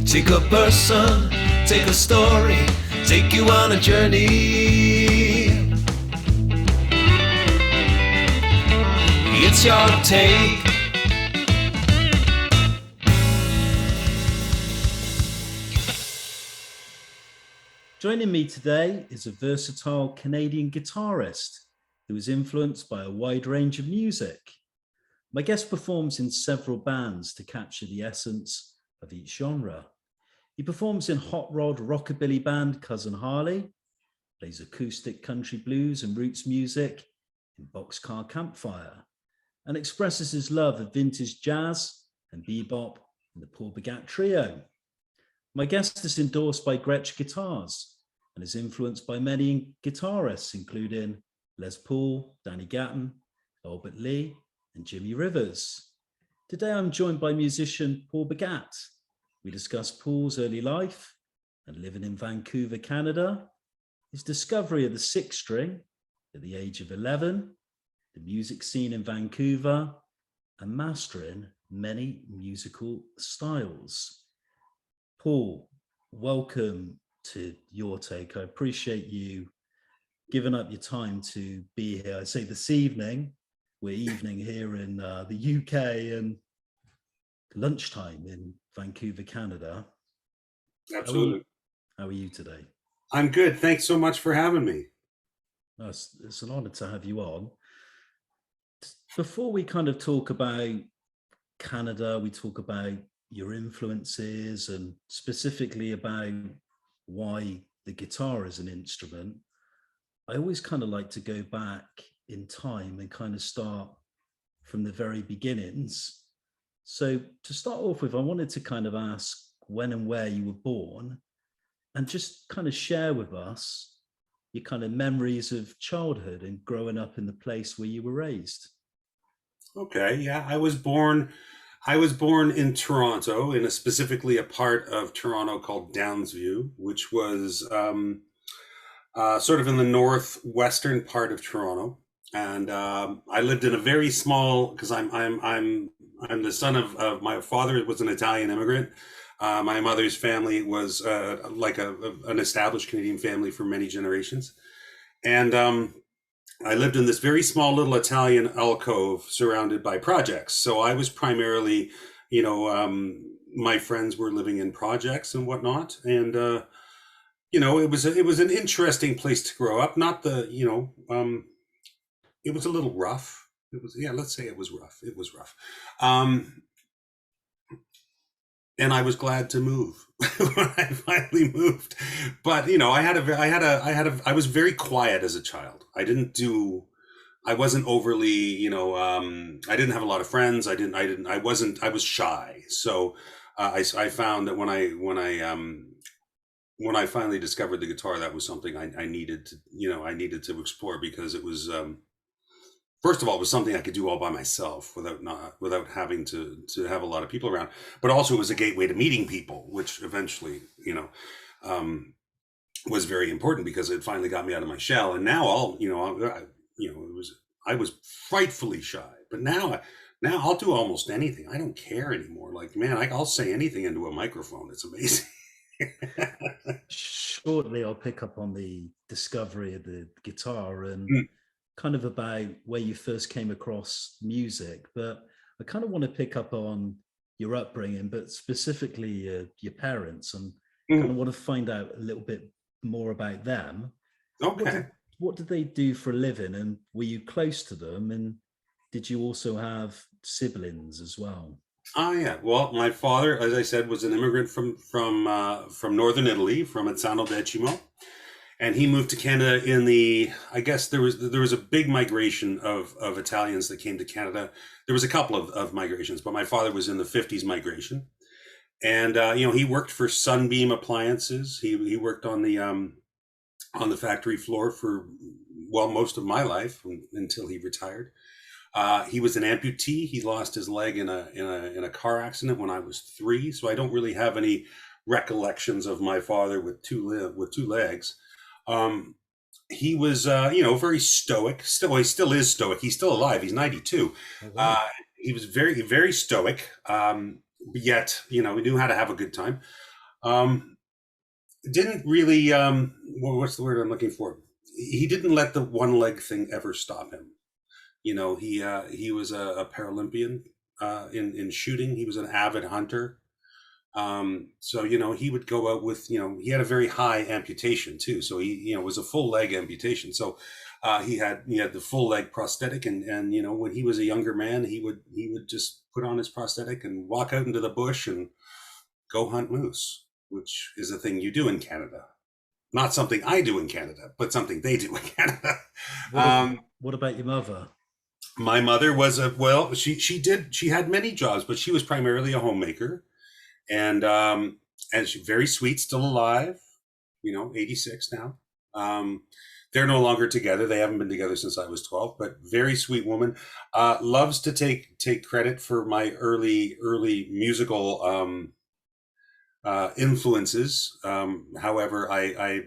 Take a person, take a story, take you on a journey. It's your take. Joining me today is a versatile Canadian guitarist who is influenced by a wide range of music. My guest performs in several bands to capture the essence of each genre. He performs in hot rod rockabilly band Cousin Harley, plays acoustic country blues and roots music in Boxcar Campfire, and expresses his love of vintage jazz and bebop in the Paul Pigat Trio. My guest is endorsed by Gretsch Guitars and is influenced by many guitarists, including Les Paul, Danny Gatton, Albert Lee, and Jimmie Rivers. Today I'm joined by musician Paul Pigat. We discuss Paul's early life and living in Vancouver, Canada, his discovery of the six string at the age of 11, the music scene in Vancouver, and mastering many musical styles. Paul, welcome to Your Take. I appreciate you giving up your time to be here. I say this evening, we're evening here in the UK and lunchtime in Vancouver, Canada. Absolutely. How are you today? I'm good. Thanks so much for having me. It's an honor to have you on. Before we kind of talk about Canada, we talk about your influences and specifically about why the guitar is an instrument. I always kind of like to go back in time and kind of start from the very beginnings. So to start off with, I wanted to kind of ask when and where you were born and just kind of share with us your kind of memories of childhood and growing up in the place where you were raised. Okay, yeah, I was born in Toronto, in specifically a part of Toronto called Downsview, which was sort of in the northwestern part of Toronto. And I lived in a very small, because I'm the son of my father was an Italian immigrant. My mother's family was like an established Canadian family for many generations. And I lived in this very small little Italian alcove surrounded by projects. So I was primarily, my friends were living in projects and whatnot. And, it was an interesting place to grow up. Not it was a little rough. Let's say it was rough. It was rough. And I was glad to move when I finally moved. But I was very quiet as a child. I wasn't overly, I didn't have a lot of friends. I was shy. So I found that when I finally discovered the guitar, that was something I needed to explore, because it was, first of all, it was something I could do all by myself without having to have a lot of people around. But also, it was a gateway to meeting people, which eventually, was very important, because it finally got me out of my shell. And now I was frightfully shy, but now I'll do almost anything. I don't care anymore. Like, man, I'll say anything into a microphone. It's amazing. Shortly, I'll pick up on the discovery of the guitar and kind of about where you first came across music, but I kind of want to pick up on your upbringing, but specifically your parents, and kind of want to find out a little bit more about them. Okay. What did they do for a living, and were you close to them, and did you also have siblings as well? Oh yeah. Well, my father, as I said, was an immigrant from northern Italy, from Azzano Decimo. And he moved to Canada I guess there was a big migration of Italians that came to Canada. There was a couple of migrations, but my father was in the 50s migration. And, he worked for Sunbeam Appliances. He worked on the factory floor for, most of my life until he retired. He was an amputee. He lost his leg in a car accident when I was 3. So I don't really have any recollections of my father with two legs. He was, very stoic. He still is stoic. He's still alive. He's 92. Oh, wow. He was very, very stoic. Yet, he knew how to have a good time. Um, didn't really, what's the word I'm looking for? He didn't let the one leg thing ever stop him. He was a Paralympian in shooting. He was an avid hunter. So, he would go out with, he had a very high amputation too. So he, was a full leg amputation. So he had the full leg prosthetic, and when he was a younger man, he would just put on his prosthetic and walk out into the bush and go hunt moose, which is a thing you do in Canada. Not something I do in Canada, but something they do in Canada. What about your mother? My mother was she had many jobs, but she was primarily a homemaker, and she's very sweet, still alive, 86 now. They're no longer together. They haven't been together since I was 12, but very sweet woman. Loves to take credit for my early musical influences. However, I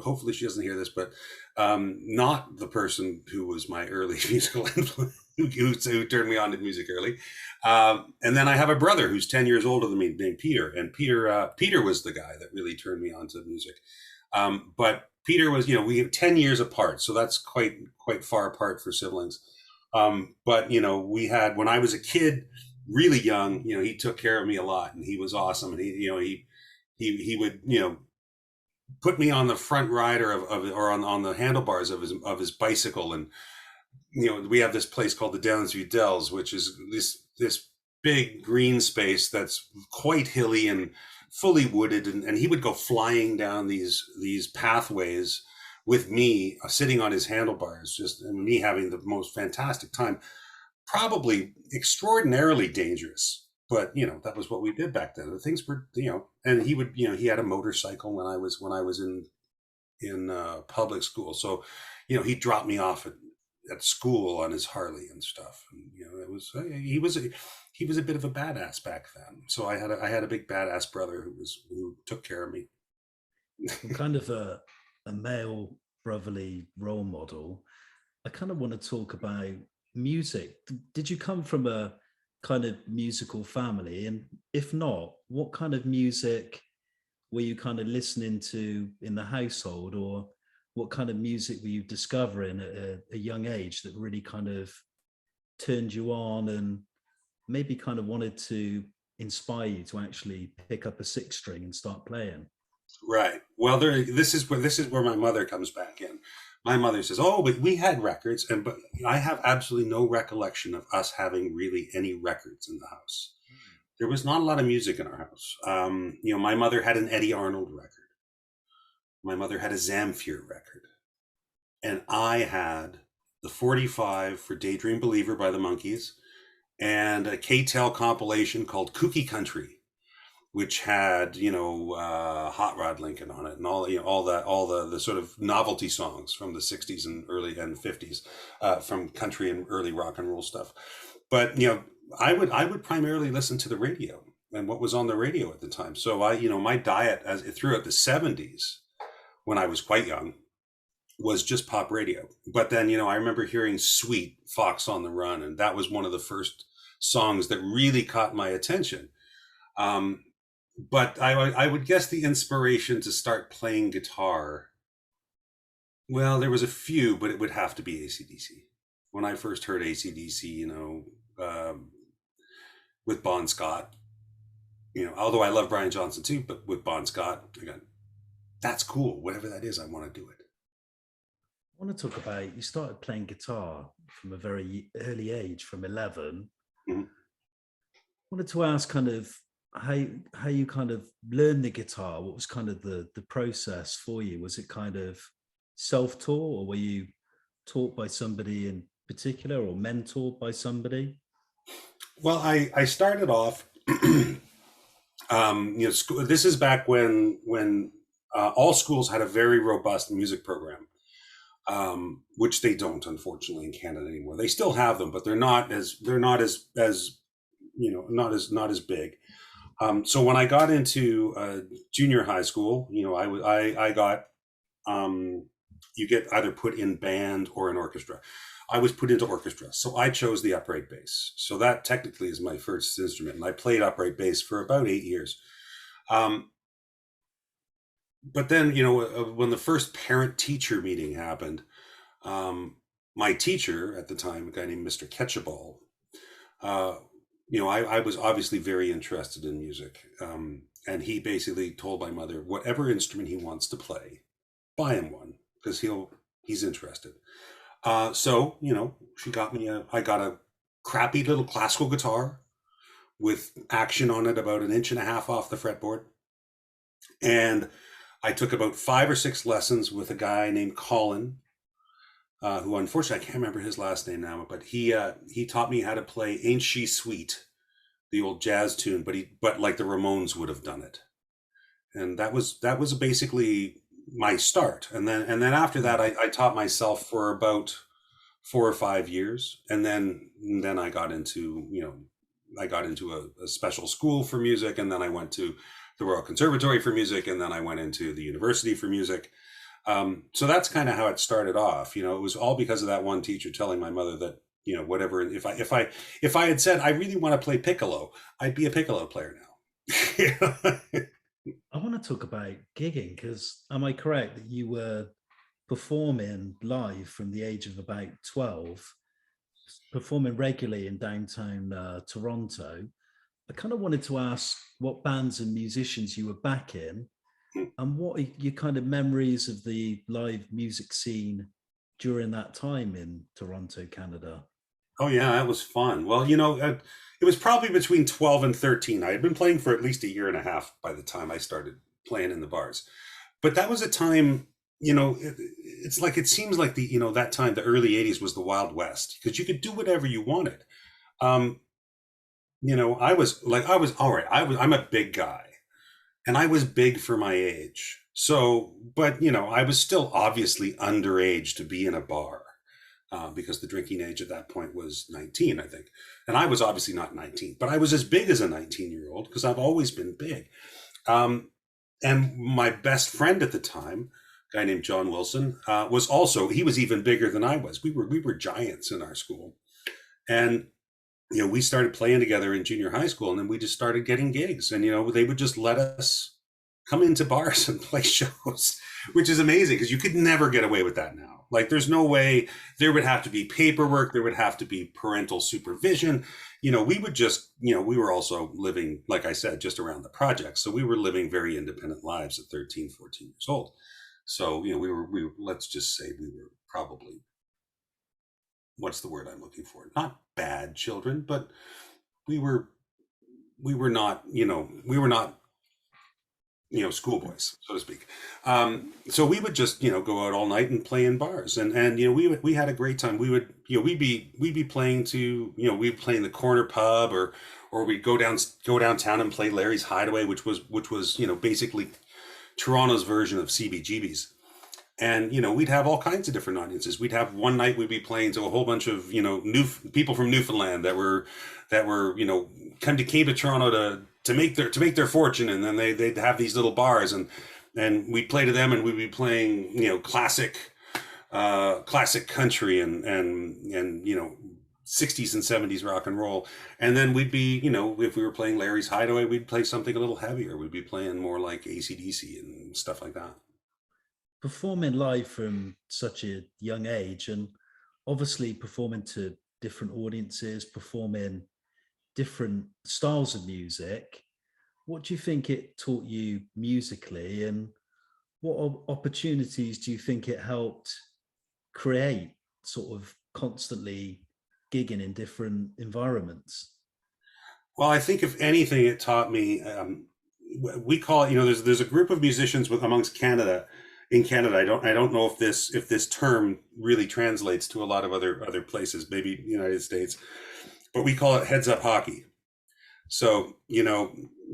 hopefully she doesn't hear this, but not the person who was my early musical influence, who turned me on to music early. And then I have a brother who's 10 years older than me, named Peter. And Peter was the guy that really turned me on to music. But Peter was, we have 10 years apart, so that's quite far apart for siblings. But we had, when I was a kid, really young, he took care of me a lot, and he was awesome. And he would, put me on the front rider or on the handlebars of his bicycle. And, we have this place called the Downsview Dells, which is this big green space that's quite hilly and fully wooded. And he would go flying down these pathways with me sitting on his handlebars, and me having the most fantastic time. Probably extraordinarily dangerous, but that was what we did back then. The things were, and he would, he had a motorcycle when I was in public school. So, he dropped me off at school on his Harley and stuff. And, it was, he was a bit of a badass back then. So I had a big badass brother who took care of me. Kind of a male brotherly role model. I kind of want to talk about music. Did you come from a kind of musical family? And if not, what kind of music were you kind of listening to in the household, or what kind of music were you discovering at a young age that really kind of turned you on and maybe kind of wanted to inspire you to actually pick up a six string and start playing? Right. Well, this is where my mother comes back in. My mother says, "Oh, but we had records," but I have absolutely no recollection of us having really any records in the house. There was not a lot of music in our house. My mother had an Eddie Arnold record. My mother had a Zamfir record, and I had the 45 for Daydream Believer by the Monkees, and a K-Tel compilation called Kooky Country, which had Hot Rod Lincoln on it, and all the sort of novelty songs from the 60s and early and 50s, from country and early rock and roll stuff. But I would primarily listen to the radio and what was on the radio at the time. So my diet throughout the 70s, when I was quite young, was just pop radio. But then I remember hearing Sweet, Fox on the Run, and that was one of the first songs that really caught my attention. But I would guess the inspiration to start playing guitar, well, there was a few, but it would have to be AC/DC. When I first heard AC/DC, with Bon Scott, although I love Brian Johnson too, but with Bon Scott, again, that's cool. Whatever that is, I want to do it. I want to talk about, you started playing guitar from a very early age, from 11. Mm-hmm. I wanted to ask kind of how you kind of learned the guitar. What was kind of the process for you? Was it kind of self-taught, or were you taught by somebody in particular, or mentored by somebody? Well, I started off, this is back when all schools had a very robust music program, which they don't, unfortunately, in Canada anymore. They still have them, but they're not as big. So when I got into junior high school, I got, you get either put in band or an orchestra. I was put into orchestra, so I chose the upright bass. So that technically is my first instrument, and I played upright bass for about 8 years. Um, but then, when the first parent-teacher meeting happened, my teacher at the time, a guy named Mr. Ketchaball, I was obviously very interested in music. And he basically told my mother, whatever instrument he wants to play, buy him one, because he's interested. So, I got a crappy little classical guitar with action on it about 1.5 inches off the fretboard. And I took about 5 or 6 lessons with a guy named Carolyn, who unfortunately I can't remember his last name now, but he taught me how to play "Ain't She Sweet," the old jazz tune, but like the Ramones would have done it. And that was basically my start. And then after that, I taught myself for about 4 or 5 years, and then I got into a special school for music, and then I went to the Royal Conservatory for music, and then I went into the University for music. So that's kind of how it started off. It was all because of that one teacher telling my mother that, whatever. If I had said I really want to play piccolo, I'd be a piccolo player now. I want to talk about gigging, because am I correct that you were performing live from the age of about 12, performing regularly in downtown Toronto? I kind of wanted to ask what bands and musicians you were back in, and what are your kind of memories of the live music scene during that time in Toronto, Canada? Oh yeah, that was fun. Well, it was probably between 12 and 13. I had been playing for at least 1.5 years by the time I started playing in the bars. But that was a time, it seems like that time, the early 80s, was the Wild West, because you could do whatever you wanted. I was all right. I'm a big guy, and I was big for my age. So, but I was still obviously underage to be in a bar, because the drinking age at that point was 19, I think. And I was obviously not 19, but I was as big as a 19-year-old, because I've always been big. And my best friend at the time, a guy named John Wilson, he was even bigger than I was. We were giants in our school. And we started playing together in junior high school, and then we just started getting gigs, and they would just let us come into bars and play shows, which is amazing, because you could never get away with that now. Like, there's no way. There would have to be paperwork, there would have to be parental supervision. We would just, we were also living, like I said, just around the project, so we were living very independent lives at 13, 14 years old. So we were let's just say we were probably, what's the word I'm looking for? Not bad children, but we were not, schoolboys, so to speak. So we would just, go out all night and play in bars, and we had a great time. We'd be playing to, we'd play in the corner pub, or we'd go downtown and play Larry's Hideaway, which was basically Toronto's version of CBGB's. And, we'd have all kinds of different audiences. We'd have one night we'd be playing to a whole bunch of, new people from Newfoundland that were, came to Toronto to make their fortune. And then they'd have these little bars, and we'd play to them, and we'd be playing, classic country and 60s and 70s rock and roll. And then we'd be, if we were playing Larry's Hideaway, we'd play something a little heavier. We'd be playing more like AC/DC and stuff like that. Performing live from such a young age, and obviously performing to different audiences, performing different styles of music, what do you think it taught you musically, and what opportunities do you think it helped create, sort of constantly gigging in different environments? Well, I think if anything, it taught me, we call it, there's a group of musicians amongst Canada. In Canada, I don't know if this term really translates to a lot of other places, maybe the United States, but we call it heads up hockey. So,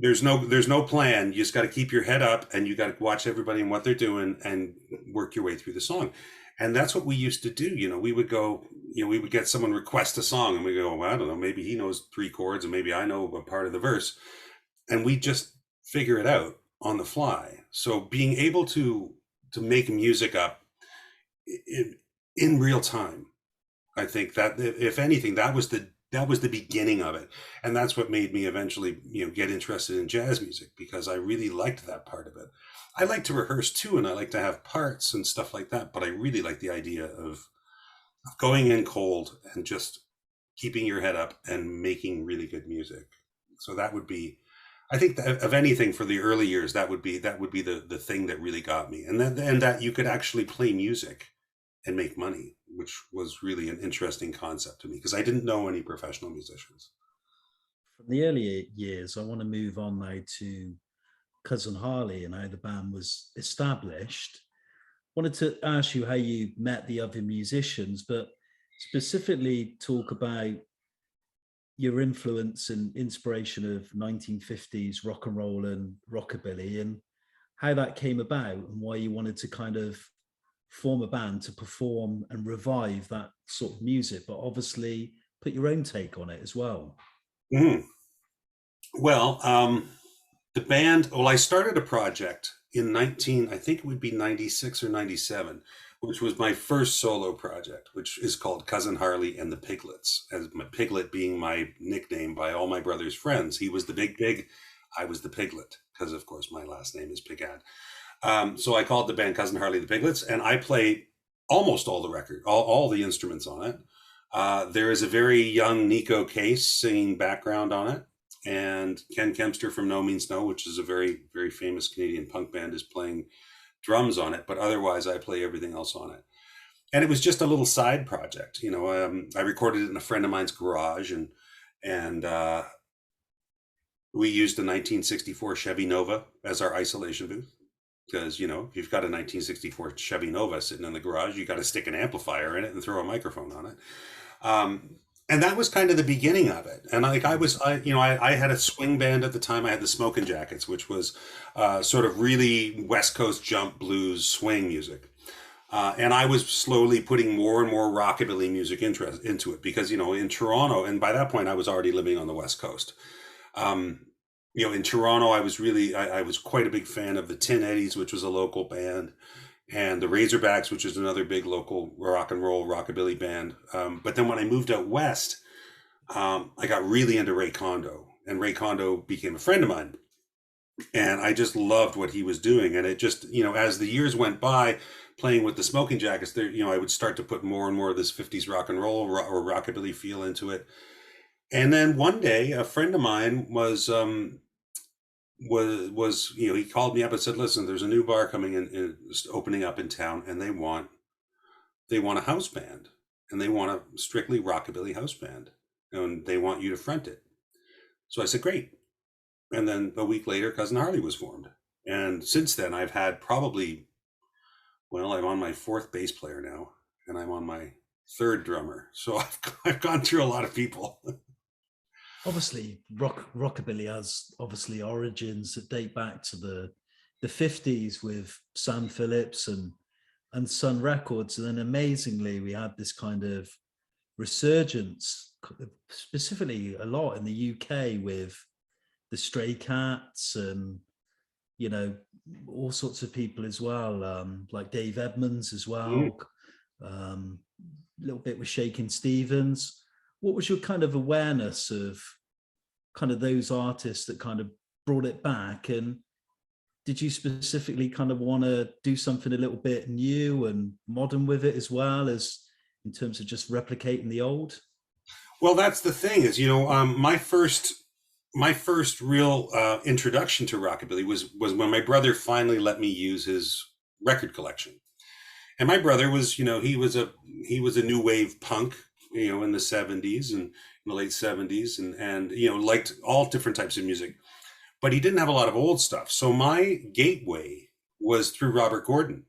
there's no plan. You just got to keep your head up, and you got to watch everybody and what they're doing, and work your way through the song. And that's what we used to do. We would go, we would get someone request a song, and we go, well, I don't know, maybe he knows 3 chords, and maybe I know a part of the verse, and we just figure it out on the fly. So being able to make music up in real time, I think that, if anything, that was the that was the beginning of it. And that's what made me eventually, get interested in jazz music, because I really liked that part of it. I like to rehearse too, and I like to have parts and stuff like that, but I really like the idea of going in cold and just keeping your head up and making really good music. So that would be, I think that of anything for the early years, that would be the thing that really got me. And that you could actually play music and make money, which was really an interesting concept to me, because I didn't know any professional musicians. From the early years, I want to move on now to Cousin Harley and how the band was established. Wanted to ask you how you met the other musicians, but specifically talk about your influence and inspiration of 1950s rock and roll and rockabilly, and how that came about, and why you wanted to kind of form a band to perform and revive that sort of music, but obviously put your own take on it as well. Mm. Well, the band, I started a project in I think it would be 96 or 97, which was my first solo project, which is called Cousin Harley and the Piglets, as my Piglet being my nickname by all my brother's friends. He was the big pig, I was the Piglet, because of course my last name is Pigat. So I called the band Cousin Harley the Piglets, and I play almost all the record, all the instruments on it. There is a very young Neko Case singing background on it. And Ken Kempster from No Means No, which is a very, very famous Canadian punk band, is playing drums on it. But otherwise, I play everything else on it. And it was just a little side project. I recorded it in a friend of mine's garage, and we used a 1964 Chevy Nova as our isolation booth. Because, if you've got a 1964 Chevy Nova sitting in the garage, you got to stick an amplifier in it and throw a microphone on it. And that was kind of the beginning of it. And I had a swing band at the time. I had the Smokin' Jackets, which was sort of really West Coast jump blues swing music. And I was slowly putting more and more rockabilly music into it, because, in Toronto, and by that point I was already living on the West Coast. In Toronto, I was quite a big fan of the Tin Eddies, which was a local band, and the Razorbacks, which is another big local rock and roll rockabilly band. But then when I moved out west, I got really into Ray Kondo, and Ray Kondo became a friend of mine, and I just loved what he was doing. And it just, as the years went by, playing with the Smokin' Jackets, there, I would start to put more and more of this 50s rock and roll or rockabilly feel into it. And then one day, a friend of mine was he called me up and said, "Listen, there's a new bar coming in opening up in town, and they want a house band, and they want a strictly rockabilly house band, and they want you to front it." So I said, "Great." And then a week later, Cousin Harley was formed. And since then, I've had probably, I'm on my fourth bass player now, and I'm on my third drummer. So I've gone through a lot of people. Obviously, rockabilly has obviously origins that date back to the 50s with Sam Phillips and Sun Records. And then amazingly, we had this kind of resurgence, specifically a lot in the UK with the Stray Cats and, all sorts of people as well, like Dave Edmunds as well, a little bit with Shakin' Stevens. What was your kind of awareness of kind of those artists that kind of brought it back? And did you specifically kind of want to do something a little bit new and modern with it, as well as in terms of just replicating the old? Well, that's the thing is, my first real introduction to rockabilly was when my brother finally let me use his record collection. And my brother was, he was a new wave punk, in the 70s and in the late 70s, and liked all different types of music, but he didn't have a lot of old stuff. So my gateway was through Robert Gordon.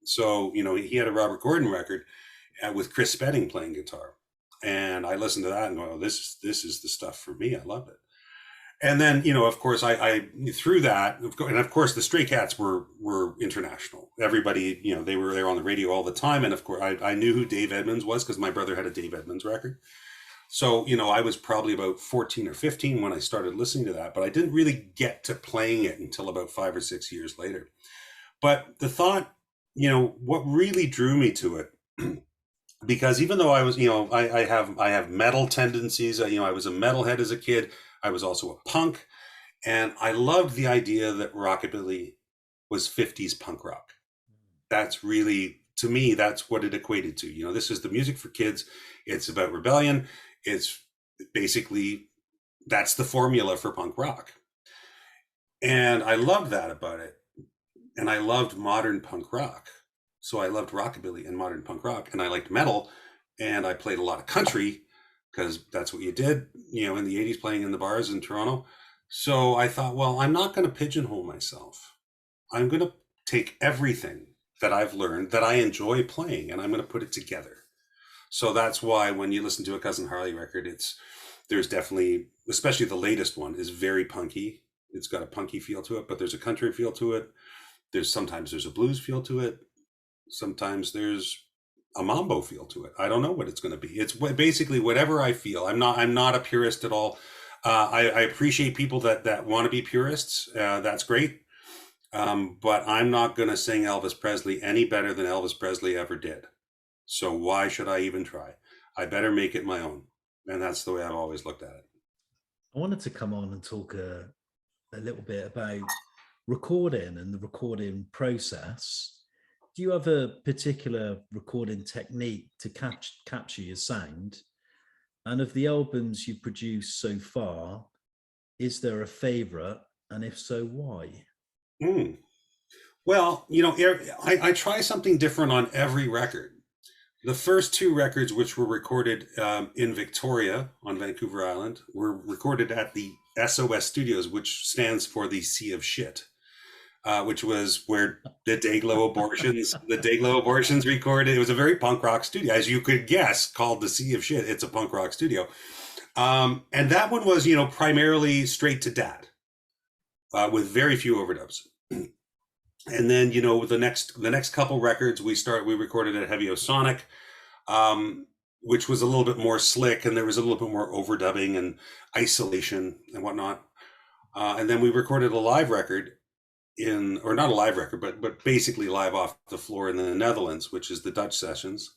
So, he had a Robert Gordon record with Chris Spedding playing guitar. And I listened to that and go, oh, this is the stuff for me. I love it. And then, of course, I through that, and of course, the Stray Cats were international. Everybody, they were on the radio all the time. And of course, I knew who Dave Edmunds was because my brother had a Dave Edmunds record. So, I was probably about 14 or 15 when I started listening to that, but I didn't really get to playing it until about 5 or 6 years later. But the thought, what really drew me to it because even though I was, I have metal tendencies. I was a metalhead as a kid. I was also a punk, and I loved the idea that rockabilly was 50s punk rock. That's really, to me, that's what it equated to. This is the music for kids. It's about rebellion. It's basically, that's the formula for punk rock. And I loved that about it. And I loved modern punk rock. So I loved rockabilly and modern punk rock. And I liked metal. And I played a lot of country because that's what you did, in the 80s, playing in the bars in Toronto. So I thought, well, I'm not going to pigeonhole myself. I'm going to take everything that I've learned that I enjoy playing, and I'm going to put it together. So that's why when you listen to a Cousin Harley record, there's definitely, especially the latest one, is very punky. It's got a punky feel to it, but there's a country feel to it. Sometimes there's a blues feel to it. Sometimes there's a mambo feel to it. I don't know what it's going to be. It's basically whatever I feel. I'm not a purist at all. I appreciate people that want to be purists. That's great. But I'm not going to sing Elvis Presley any better than Elvis Presley ever did. So why should I even try? I better make it my own. And that's the way I've always looked at it. I wanted to come on and talk a little bit about recording and the recording process. Do you have a particular recording technique to capture your sound? And of the albums you've produced so far, is there a favorite? And if so, why? Well, I try something different on every record. The first two records, which were recorded in Victoria on Vancouver Island, were recorded at the SOS Studios, which stands for the Sea of Shit, which was where the Dayglow Abortions recorded. It was a very punk rock studio, as you could guess, called the Sea of Shit. It's a punk rock studio. And that one was, primarily straight to dad, with very few overdubs. And then, the next couple records we recorded at Heavy O Sonic, which was a little bit more slick, and there was a little bit more overdubbing and isolation and whatnot. And then we recorded a live record or not a live record, but basically live off the floor in the Netherlands, which is the Dutch sessions.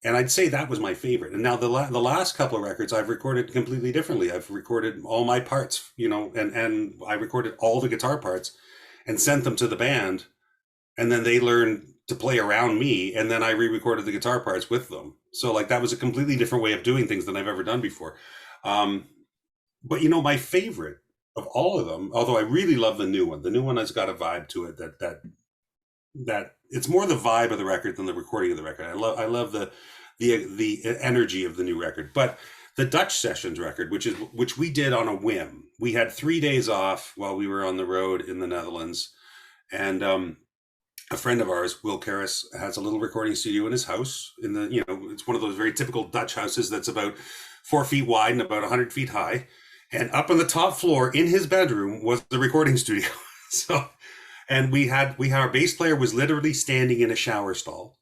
And I'd say that was my favorite. And now the last couple of records I've recorded completely differently. I've recorded all my parts, and I recorded all the guitar parts and sent them to the band, and then they learned to play around me, and then I re-recorded the guitar parts with them. So that was a completely different way of doing things than I've ever done before. But my favorite of all of them, although I really love the new one has got a vibe to it that it's more the vibe of the record than the recording of the record. I love the energy of the new record. But the Dutch Sessions record, which we did on a whim. We had 3 days off while we were on the road in the Netherlands. And a friend of ours, Will Karras, has a little recording studio in his house. It's one of those very typical Dutch houses that's about 4 feet wide and about 100 feet high. And up on the top floor in his bedroom was the recording studio. And our bass player was literally standing in a shower stall.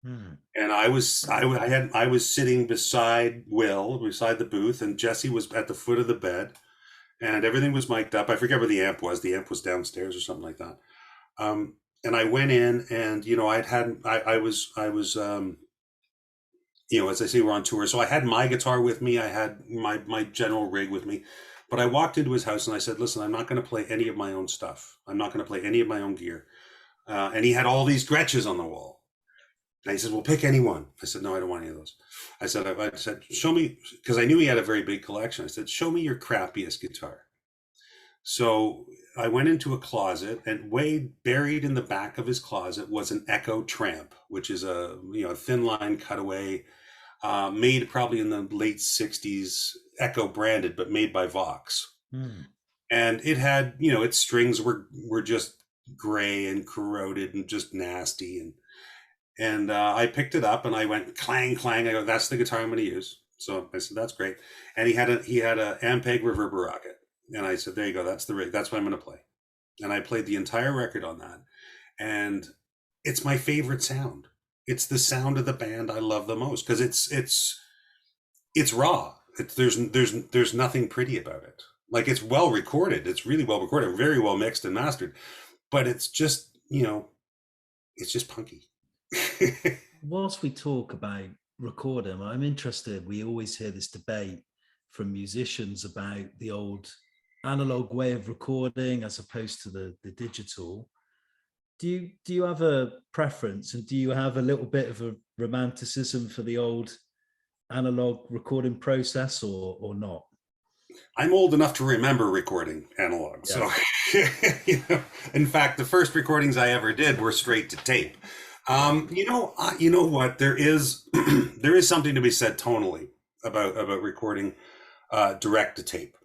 And I was sitting beside the booth, and Jesse was at the foot of the bed, and everything was mic'd up. I forget where the amp was. The amp was downstairs or something like that. And I went in, and I was as I say, we're on tour, so I had my guitar with me. I had my general rig with me, but I walked into his house and I said, "Listen, I'm not going to play any of my own stuff. I'm not going to play any of my own gear." And he had all these Gretsches on the wall. And he said, "Well, pick any one." I said, "No, I don't want any of those." I said, "Show me," because I knew he had a very big collection. I said, "Show me your crappiest guitar." So I went into a closet, and buried in the back of his closet was an Echo Tramp, which is a thin line cutaway, made probably in the late 60s, Echo branded, but made by Vox. And it had, its strings were just gray and corroded and just nasty. And I picked it up and I went clang, clang. I go, "That's the guitar I'm going to use." So I said, "That's great." And he had a Ampeg Reverber Rocket. And I said, "There you go. That's the rig. That's what I'm going to play." And I played the entire record on that. And it's my favorite sound. It's the sound of the band I love the most, because it's raw. There's nothing pretty about it. It's well recorded. It's really well recorded, very well mixed and mastered. But it's just, it's just punky. Whilst we talk about recording, I'm interested. We always hear this debate from musicians about the old analog way of recording as opposed to the digital. Do you have a preference, and do you have a little bit of a romanticism for the old analog recording process, or not? I'm old enough to remember recording analog. So, in fact, the first recordings I ever did were straight to tape. You know what? There is there is something to be said tonally about recording direct to tape.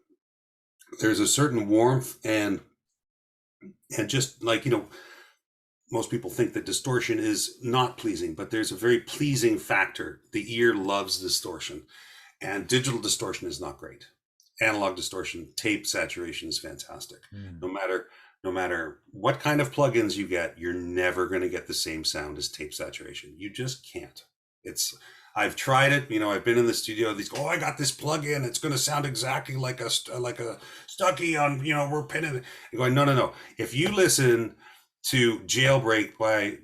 There's a certain warmth and just like, most people think that distortion is not pleasing, but there's a very pleasing factor. The ear loves distortion, and digital distortion is not great. Analog distortion, tape saturation is fantastic. No matter what kind of plugins you get, you're never going to get the same sound as tape saturation. You just can't. I've tried it. I've been in the studio. I got this plug-in. It's going to sound exactly like a Stucky on, we're pinning it. You're going, no. If you listen to Jailbreak by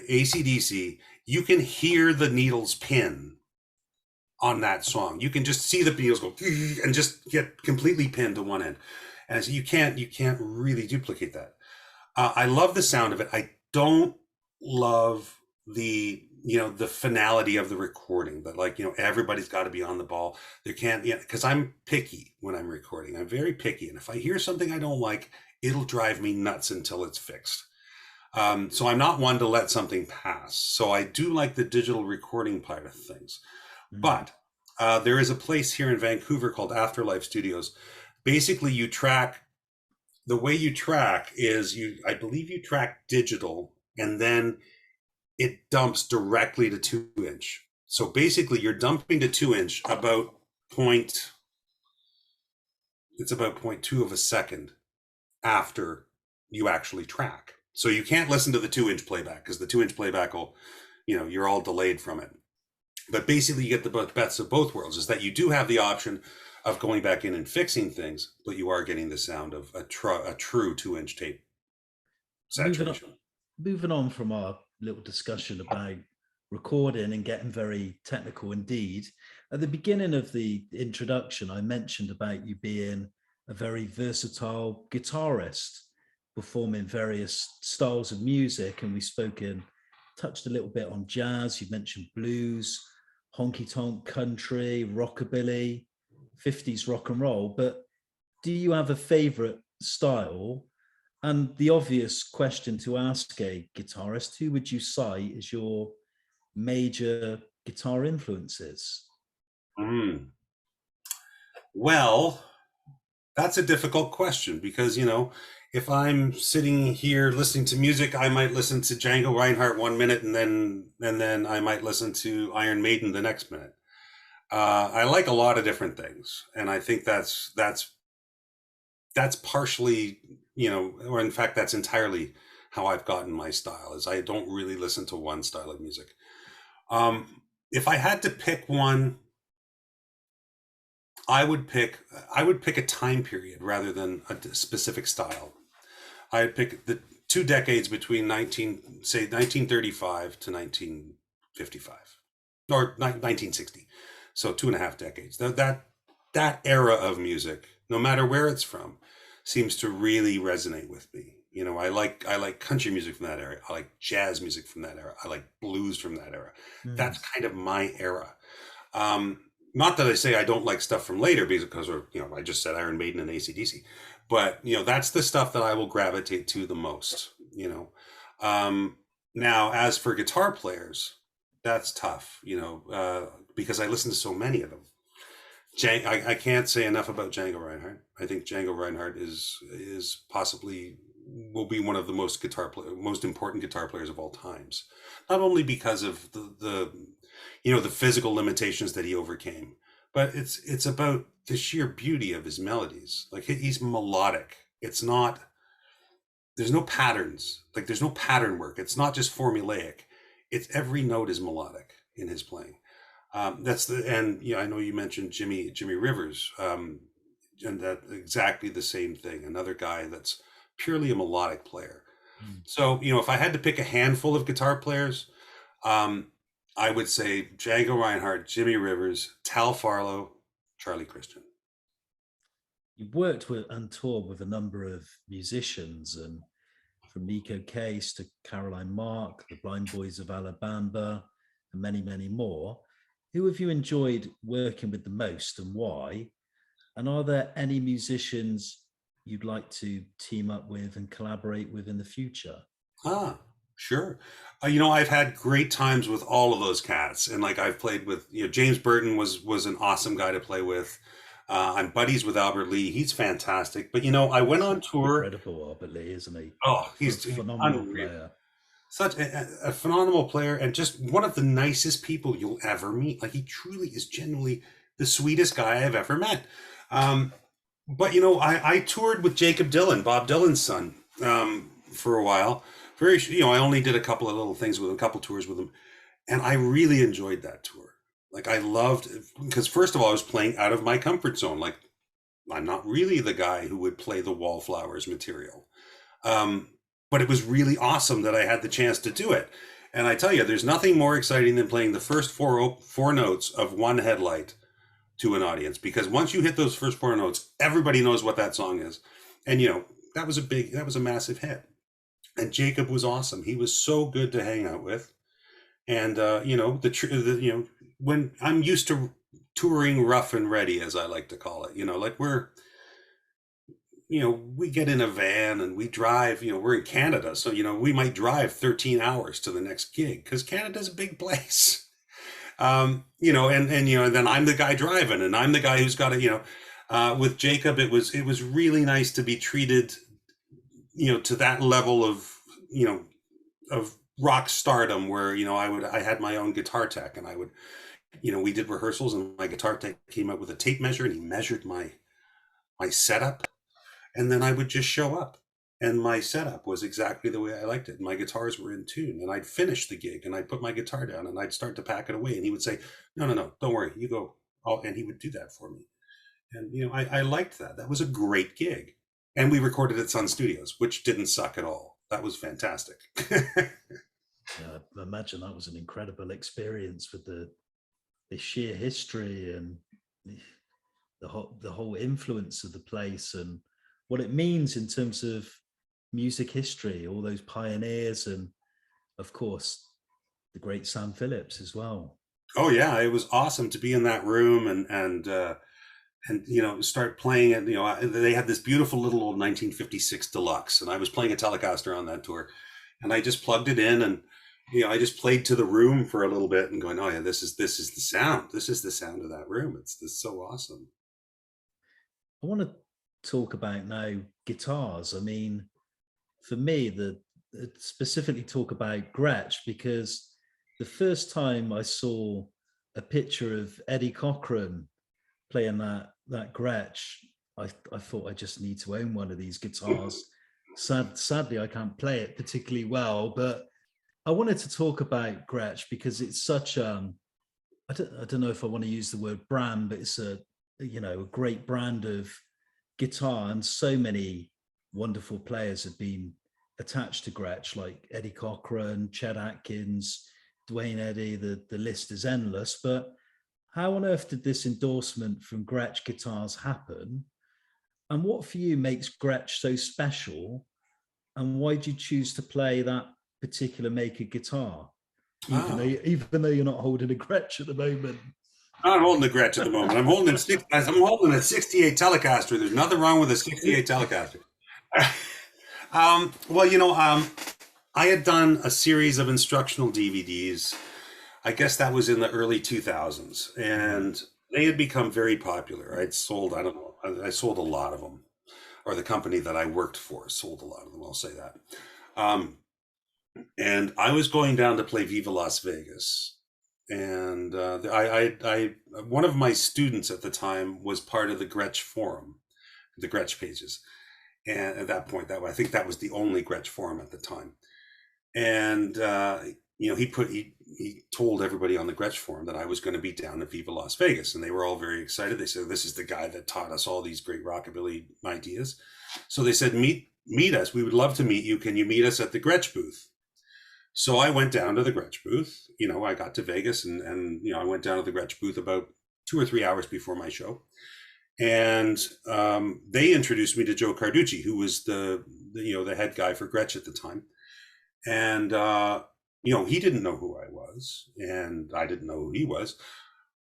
AC/DC, you can hear the needles pin on that song. You can just see the needles go and just get completely pinned to one end. And so you can't really duplicate that. I love the sound of it. I don't love the finality of the recording, but everybody's got to be on the ball. There can't, because I'm picky when I'm recording. I'm very picky. And if I hear something I don't like, it'll drive me nuts until it's fixed. So I'm not one to let something pass. So I do like the digital recording part of things. But there is a place here in Vancouver called Afterlife Studios. Basically, the way you track is I believe you track digital, and then it dumps directly to 2-inch. So basically you're dumping to 2-inch about 0.2 of a second after you actually track. So you can't listen to the 2-inch playback, because the 2-inch playback will, you're all delayed from it. But basically you get the best of both worlds, is that you do have the option of going back in and fixing things, but you are getting the sound of a true 2-inch tape saturation. Moving on from our little discussion about recording and getting very technical indeed, at the beginning of the introduction, I mentioned about you being a very versatile guitarist, performing various styles of music, and touched a little bit on jazz. You mentioned blues, honky tonk, country, rockabilly, 50s rock and roll. But do you have a favorite style? And the obvious question to ask a guitarist, who would you cite as your major guitar influences? Well, that's a difficult question, because, if I'm sitting here listening to music, I might listen to Django Reinhardt 1 minute, and then I might listen to Iron Maiden the next minute. I like a lot of different things, and I think that's partially, or in fact, that's entirely how I've gotten my style, is I don't really listen to one style of music. If I had to pick one, I would pick a time period rather than a specific style. I'd pick the 2 decades between 1935 to 1955, or 1960. So 2.5 decades. That era of music, no matter where it's from, seems to really resonate with me. I like country music from that era. I like jazz music from that era. I like blues from that era. That's kind of my era. Not that I say I don't like stuff from later, because I just said Iron Maiden and AC/DC, but that's the stuff that I will gravitate to the most. Now, as for guitar players, that's tough. Because I listen to so many of them. I can't say enough about Django Reinhardt. I think Django Reinhardt is possibly will be one of the most important guitar players of all times. Not only because of the physical limitations that he overcame, but it's about the sheer beauty of his melodies. Like, he's melodic. It's not, there's no patterns. Like, there's no pattern work. It's not just formulaic. It's every note is melodic in his playing. I know you mentioned Jimmie Rivers, and that exactly the same thing. Another guy that's purely a melodic player. So, if I had to pick a handful of guitar players, I would say Django Reinhardt, Jimmie Rivers, Tal Farlow, Charlie Christian. You've worked with and toured with a number of musicians, and from Neko Case to Caroline Mark, the Blind Boys of Alabama, and many, many more. Who have you enjoyed working with the most and why? And are there any musicians you'd like to team up with and collaborate with in the future? Ah, sure. I've had great times with all of those cats, and like I've played with, James Burton was an awesome guy to play with. I'm buddies with Albert Lee. He's fantastic. But I went on tour. Incredible, Albert Lee, isn't he? Oh, he's a phenomenal unreal. player. Such a phenomenal player, and just one of the nicest people you'll ever meet. Like, he truly is genuinely the sweetest guy I've ever met. But I toured with Jacob Dylan, Bob Dylan's son, for a while. I only did a couple of little things with him, a couple tours with him, and I really enjoyed that tour. Like, I loved, because first of all, I was playing out of my comfort zone. Like, I'm not really the guy who would play the Wallflowers material. But it was really awesome that I had the chance to do it. And I tell you, there's nothing more exciting than playing the first four notes of One Headlight to an audience, because once you hit those first four notes, everybody knows what that song is. And, that was a massive hit. And Jacob was awesome. He was so good to hang out with. And, when I'm used to touring rough and ready, as I like to call it, like we get in a van and we drive, we're in Canada. So, we might drive 13 hours to the next gig because Canada's a big place. And then I'm the guy driving, and I'm the guy who's got to, with Jacob, it was really nice to be treated, to that level of, of rock stardom where, I had my own guitar tech, and I would, we did rehearsals, and my guitar tech came up with a tape measure, and he measured my setup. And then I would just show up, and my setup was exactly the way I liked it. My guitars were in tune, and I'd finish the gig, and I'd put my guitar down, and I'd start to pack it away. And he would say, no, don't worry, you go. And he would do that for me. And, I liked that. That was a great gig. And we recorded at Sun Studios, which didn't suck at all. That was fantastic. Yeah, I imagine that was an incredible experience with the sheer history and the whole influence of the place and what it means in terms of music history, all those pioneers, and of course the great Sam Phillips as well. Oh yeah, it was awesome to be in that room and start playing it. They had this beautiful little old 1956 Deluxe, and I was playing a Telecaster on that tour, and I just plugged it in, and I just played to the room for a little bit and going, oh yeah, this is the sound. This is the sound of that room. It's so awesome. I want to talk about now guitars. I mean, for me, specifically talk about Gretsch, because the first time I saw a picture of Eddie Cochran playing that Gretsch, I thought I just need to own one of these guitars. Sadly, I can't play it particularly well, but I wanted to talk about Gretsch because it's such I don't know if I want to use the word brand, but it's a great brand of guitar, and so many wonderful players have been attached to Gretsch, like Eddie Cochran, Chet Atkins, Dwayne Eddy. The list is endless. But how on earth did this endorsement from Gretsch Guitars happen? And what for you makes Gretsch so special? And why did you choose to play that particular make of guitar, even though you're not holding a Gretsch at the moment? I'm holding the Gretsch at the moment. I'm holding a 68 Telecaster. There's nothing wrong with a 68 Telecaster. I had done a series of instructional DVDs. I guess that was in the early 2000s, and they had become very popular. I sold a lot of them, or the company that I worked for sold a lot of them. I'll say that. And I was going down to play Viva Las Vegas. And one of my students at the time was part of the Gretsch forum, the Gretsch pages. And at that point, I think that was the only Gretsch forum at the time. And, he told everybody on the Gretsch forum that I was going to be down at Viva Las Vegas. And they were all very excited. They said, this is the guy that taught us all these great rockabilly ideas. So they said, meet us. We would love to meet you. Can you meet us at the Gretsch booth? So I went down to the Gretsch booth. I got to Vegas and I went down to the Gretsch booth about 2 or 3 hours before my show. And they introduced me to Joe Carducci, who was the head guy for Gretsch at the time. And, he didn't know who I was, and I didn't know who he was.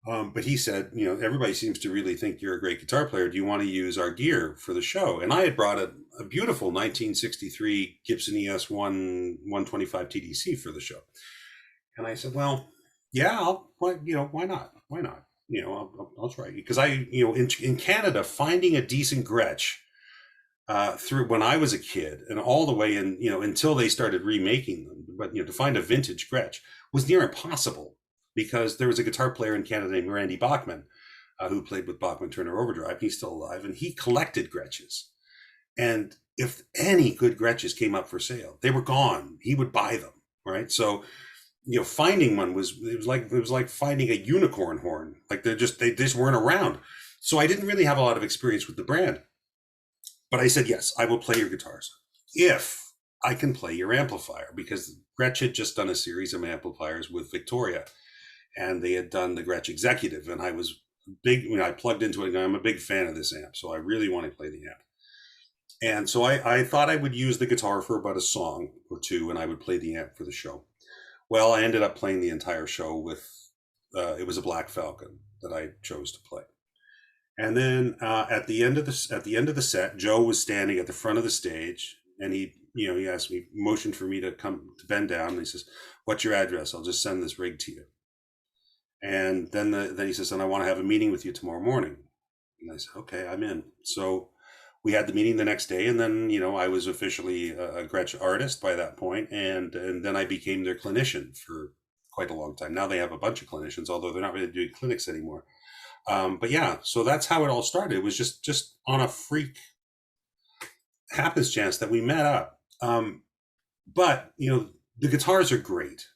But he said, everybody seems to really think you're a great guitar player. Do you want to use our gear for the show? And I had brought a beautiful 1963 Gibson ES 125 TDC for the show. And I said, well, yeah, why not? Why not? I'll try. Because in Canada, finding a decent Gretsch through when I was a kid and all the way in, until they started remaking them, but, to find a vintage Gretsch was near impossible. Because there was a guitar player in Canada named Randy Bachman, who played with Bachman Turner Overdrive. He's still alive, and he collected Gretsches. And if any good Gretsches came up for sale, they were gone. He would buy them, right? So, finding one was like finding a unicorn horn. Like they just weren't around. So I didn't really have a lot of experience with the brand. But I said, yes, I will play your guitars if I can play your amplifier, because Gretsch had just done a series of amplifiers with Victoria. And they had done the Gretsch Executive, and I was big. I plugged into it, and I'm a big fan of this amp, so I really want to play the amp. And so I thought I would use the guitar for about a song or two, and I would play the amp for the show. Well, I ended up playing the entire show with. It was a Black Falcon that I chose to play. And then at the end of the set, Joe was standing at the front of the stage, and he asked me, motioned for me to bend down, and he says, "What's your address? I'll just send this rig to you." And then he says, "And I want to have a meeting with you tomorrow morning." And I said, "Okay, I'm in." So we had the meeting the next day, and then I was officially a Gretsch artist by that point, and then I became their clinician for quite a long time. Now they have a bunch of clinicians, although they're not really doing clinics anymore. But yeah, so that's how it all started. It was just on a freak happenstance that we met up. But the guitars are great.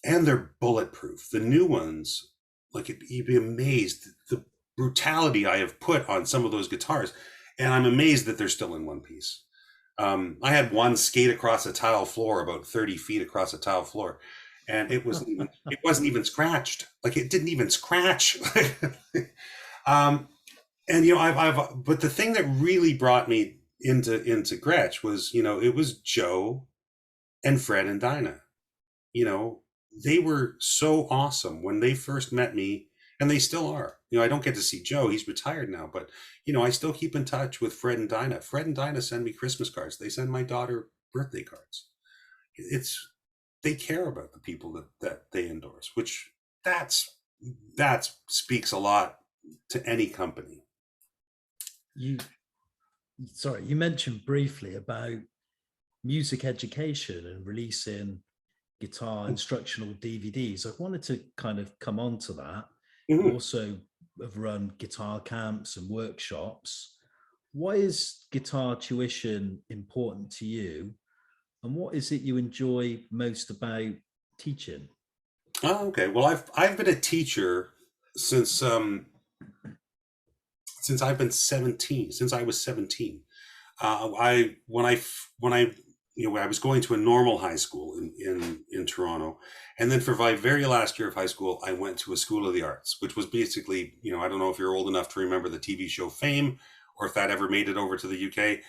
And they're bulletproof. The new ones, you'd be amazed the brutality I have put on some of those guitars, and I'm amazed that they're still in one piece. I had one skate across a tile floor, about 30 feet across a tile floor, and it wasn't even scratched. It didn't even scratch. But the thing that really brought me into Gretsch was, it was Joe and Fred and Dinah. They were so awesome when they first met me, and they still are. I don't get to see Joe. He's retired now, but, I still keep in touch with Fred and Dinah. Fred and Dinah send me Christmas cards. They send my daughter birthday cards. They care about the people that they endorse, which that speaks a lot to any company. You mentioned briefly about music education and releasing guitar instructional DVDs. I wanted to kind of come on to that. Mm-hmm. Also have run guitar camps and workshops. Why is guitar tuition important to you? And what is it you enjoy most about teaching? Oh, okay. Well, I've been a teacher since I've been 17, since I was 17. When I was going to a normal high school in Toronto, and then for my very last year of high school, I went to a School of the Arts, which was basically, I don't know if you're old enough to remember the TV show Fame, or if that ever made it over to the UK,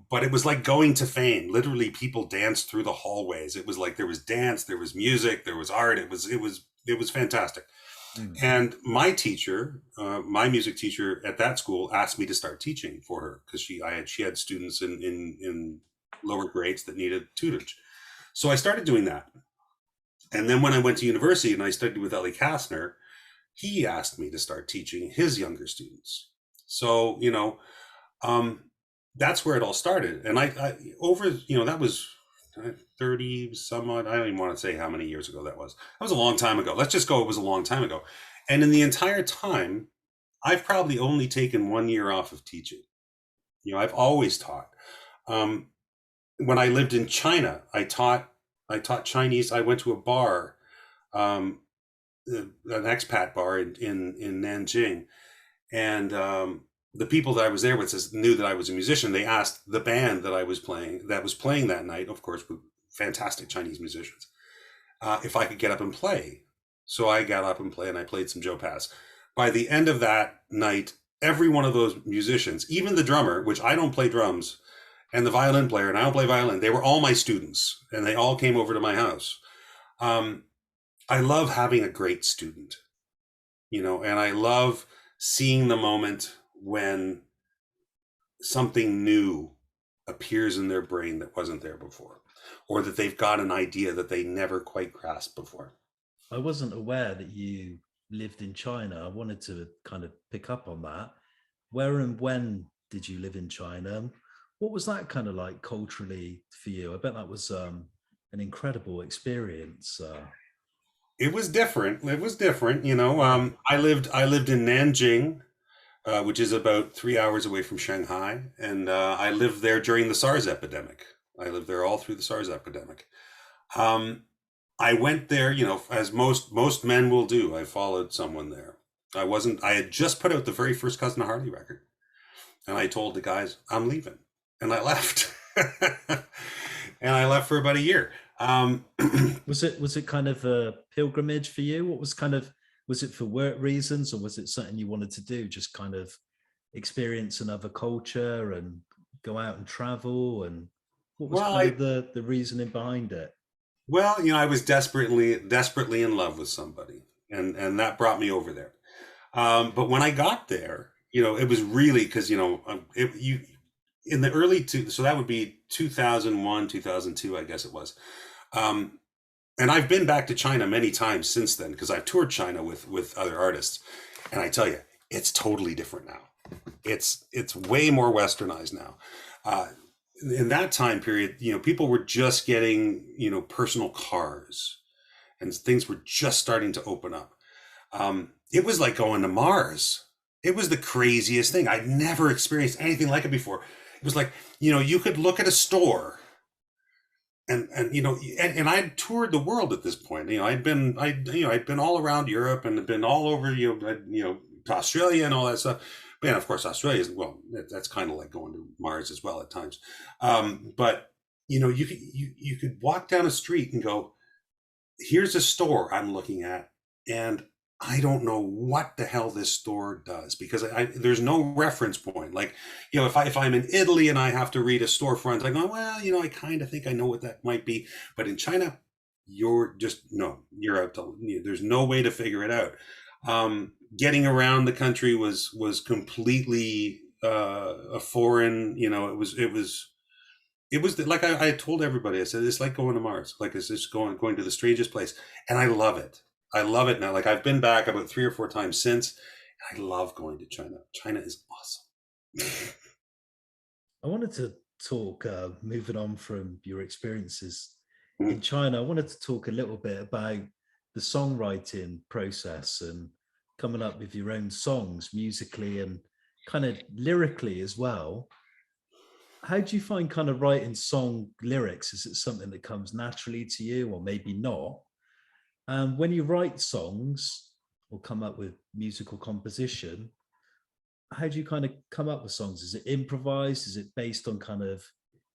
but it was like going to Fame. Literally, people danced through the hallways. It was like there was dance, there was music, there was art. It was fantastic. Mm-hmm. And my teacher, my music teacher at that school, asked me to start teaching for her because she had students in lower grades that needed tutorage. So I started doing that. And then when I went to university and I studied with Ellie Kastner, he asked me to start teaching his younger students. So, that's where it all started. And I over, that was 30 some odd, I don't even want to say how many years ago that was. That was a long time ago. Let's just go, it was a long time ago. And in the entire time, I've probably only taken 1 year off of teaching. I've always taught. When I lived in China, I taught Chinese. I went to a bar, an expat bar in Nanjing, and the people that I was there with knew that I was a musician. They asked the band that I was playing, that was playing that night, of course, with fantastic Chinese musicians, if I could get up and play. So I got up and I played some Joe Pass. By the end of that night, every one of those musicians, even the drummer, which I don't play drums, and the violin player, and I don't play violin, they were all my students, and they all came over to my house. I love having a great student, and I love seeing the moment when something new appears in their brain that wasn't there before, or that they've got an idea that they never quite grasped before. I wasn't aware that you lived in China. I wanted to kind of pick up on that. Where and when did you live in China? What was that kind of like culturally for you? I bet that was an incredible experience. It was different. I lived in Nanjing, which is about 3 hours away from Shanghai, and I lived there during the SARS epidemic. I lived there all through the SARS epidemic. I went there, as most men will do. I followed someone there. I had just put out the very first Cousin Harley record, and I told the guys, I'm leaving, and I left. And I left for about a year. Was it kind of a pilgrimage for you? Was it for work reasons, or was it something you wanted to do, just kind of experience another culture and go out and travel? And what was the reasoning behind it? Well, I was desperately in love with somebody, and that brought me over there. But when I got there, it was really because, in the early so that would be 2001, 2002, I guess it was. And I've been back to China many times since then, because I've toured China with other artists. And I tell you, it's totally different now. It's way more westernized now. In that time period, people were just getting, personal cars, and things were just starting to open up. It was like going to Mars. It was the craziest thing. I'd never experienced anything like it before. It was like, you could look at a store, and I'd toured the world at this point. I'd been all around Europe, and had been all over, to Australia and all that stuff. And of course, Australia that's kind of like going to Mars as well at times. But you could walk down a street and go, here's a store I'm looking at, and I don't know what the hell this store does, because there's no reference point. Like, if I'm in Italy and I have to read a storefront, I go, well, I kind of think I know what that might be. But in China, you're out to, there's no way to figure it out. Getting around the country was completely a foreign. It was like I told everybody. I said, it's like going to Mars. Like, it's just going to the strangest place, and I love it. I love it now. Like, I've been back about 3 or 4 times since. And I love going to China. China is awesome. I wanted to talk, moving on from your experiences in China, I wanted to talk a little bit about the songwriting process and coming up with your own songs musically and kind of lyrically as well. How do you find kind of writing song lyrics? Is it something that comes naturally to you, or maybe not? When you write songs or come up with musical composition, how do you kind of come up with songs? Is it improvised? Is it based on kind of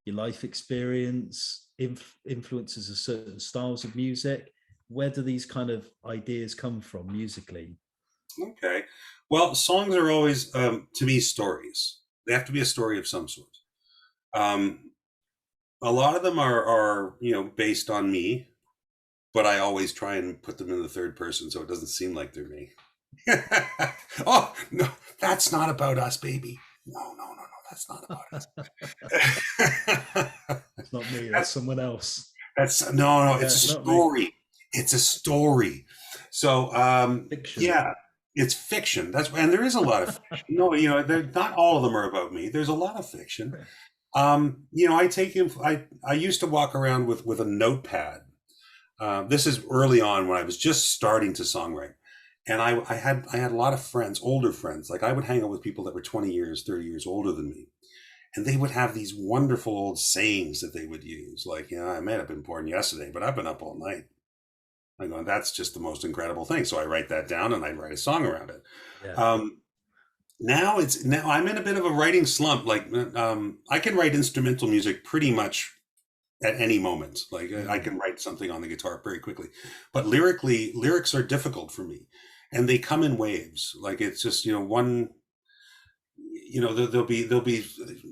your life experience, influences of certain styles of music? Where do these kind of ideas come from musically? Okay. Well, songs are always, to me, stories. They have to be a story of some sort. A lot of them are based on me, but I always try and put them in the third person so it doesn't seem like they're me. Oh, no, that's not about us, baby. No, that's not about us. It's not me, that's someone else. It's a story. Me. It's a story. So, fiction. Yeah, it's fiction. And there is a lot of fiction. Not all of them are about me. There's a lot of fiction. I used to walk around with a notepad. This is early on when I was just starting to songwrite. And I had a lot of friends, older friends. Like, I would hang out with people that were 20 years, 30 years older than me. And they would have these wonderful old sayings that they would use. Like, I may have been born yesterday, but I've been up all night. I'm going, that's just the most incredible thing. So I write that down and I write a song around it. Yeah. Now I'm in a bit of a writing slump. Like, I can write instrumental music pretty much at any moment. Like I can write something on the guitar very quickly, but lyrically, lyrics are difficult for me, and they come in waves. Like it's just, one, there'll be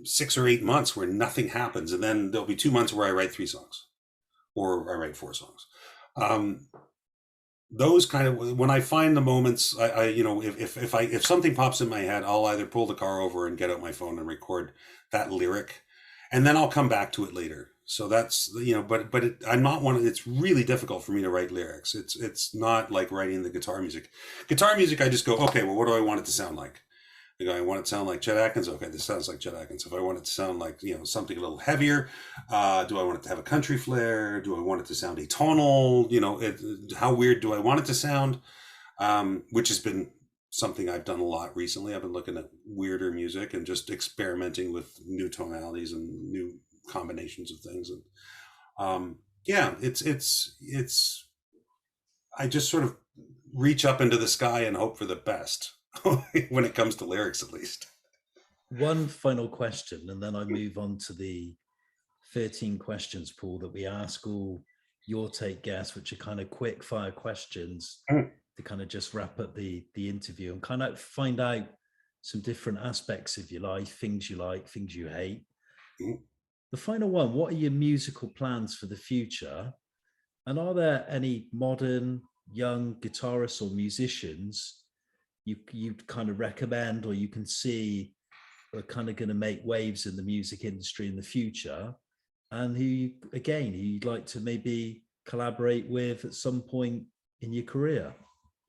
6 or 8 months where nothing happens, and then there'll be 2 months where I write 3 songs, or I write 4 songs. Those kind of, when I find the moments, if something pops in my head, I'll either pull the car over and get out my phone and record that lyric, and then I'll come back to it later. So that's, I'm not it's really difficult for me to write lyrics. It's not like writing the guitar music. Guitar music, I just go, okay, well, what do I want it to sound like? I want it to sound like Chet Atkins. Okay, this sounds like Chet Atkins. If I want it to sound like, something a little heavier, do I want it to have a country flair? Do I want it to sound atonal? How weird do I want it to sound? Which has been something I've done a lot recently. I've been looking at weirder music and just experimenting with new tonalities and new combinations of things. And I just sort of reach up into the sky and hope for the best. When it comes to lyrics, at least. One final question, and then I move on to the 13 questions, Paul, that we ask all your take guests, which are kind of quick fire questions to kind of just wrap up the interview and kind of find out some different aspects of your life, things you like, things you hate. The final one, what are your musical plans for the future? And are there any modern young guitarists or musicians you kind of recommend, or you can see are kind of going to make waves in the music industry in the future, and who you'd like to maybe collaborate with at some point in your career?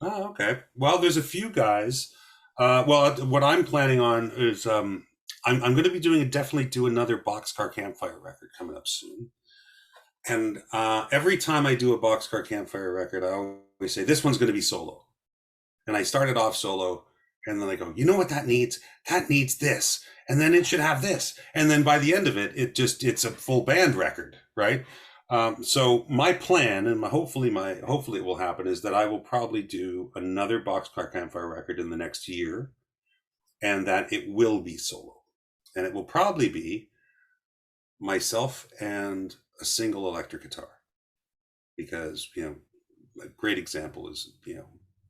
Oh, okay. Well, there's a few guys. What I'm planning on is I'm going to be definitely do another Boxcar Campfire record coming up soon. And every time I do a Boxcar Campfire record, I always say this one's going to be solo. And I started off solo, and then I go, you know what that needs? That needs this. And then it should have this. And then by the end of it, it's a full band record, right? So my plan, and hopefully it will happen, is that I will probably do another Boxcar Campfire record in the next year, and that it will be solo. And it will probably be myself and a single electric guitar. Because, a great example is,